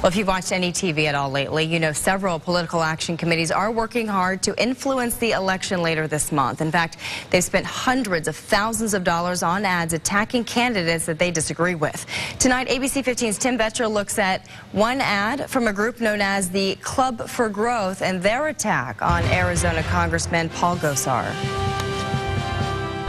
Well, if you've watched any TV at all lately, you know several political action committees are working hard to influence the election later this month. In fact, they've spent hundreds of thousands of dollars on ads attacking candidates that they disagree with. Tonight, ABC 15's Tim Vetcher looks at one ad from a group known as the Club for Growth and their attack on Arizona Congressman Paul Gosar.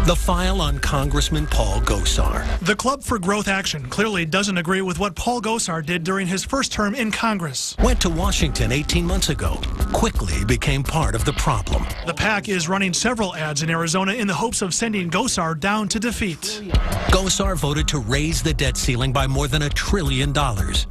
The file on Congressman Paul Gosar. The Club for Growth Action clearly doesn't agree with what Paul Gosar did during his first term in Congress. Went to Washington 18 months ago. Quickly became part of the problem. The PAC is running several ads in Arizona in the hopes of sending Gosar down to defeat. Gosar voted to raise the debt ceiling by more than $1 trillion.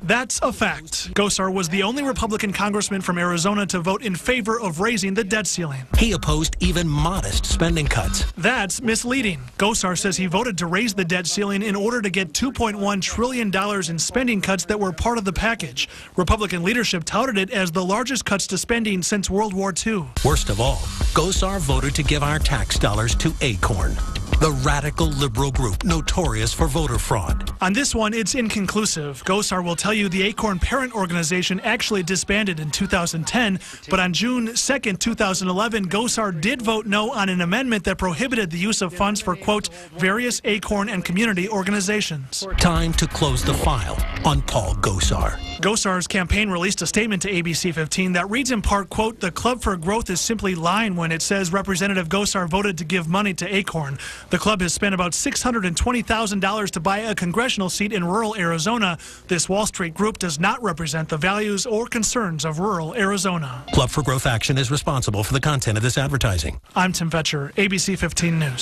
That's a fact. Gosar was the only Republican congressman from Arizona to vote in favor of raising the debt ceiling. He opposed even modest spending cuts. That's misleading. Gosar says he voted to raise the debt ceiling in order to get $2.1 trillion in spending cuts that were part of the package. Republican leadership touted it as the largest cuts to spending since World War II. Worst of all, Gosar voted to give our tax dollars to Acorn, the radical liberal group notorious for voter fraud. On this one, it's inconclusive. Gosar will tell you the Acorn parent organization actually disbanded in 2010, but on June 2nd, 2011, Gosar did vote no on an amendment that prohibited the use of funds for, quote, various Acorn and community organizations. Time to close the file on Paul Gosar. Gosar's campaign released a statement to ABC 15 that reads in part, quote, the Club for Growth is simply lying when it says Representative Gosar voted to give money to Acorn. The club has spent about $620,000 to buy a congressional seat in rural Arizona. This Wall Street group does not represent the values or concerns of rural Arizona. Club for Growth Action is responsible for the content of this advertising. I'm Tim Vetcher, ABC 15 News.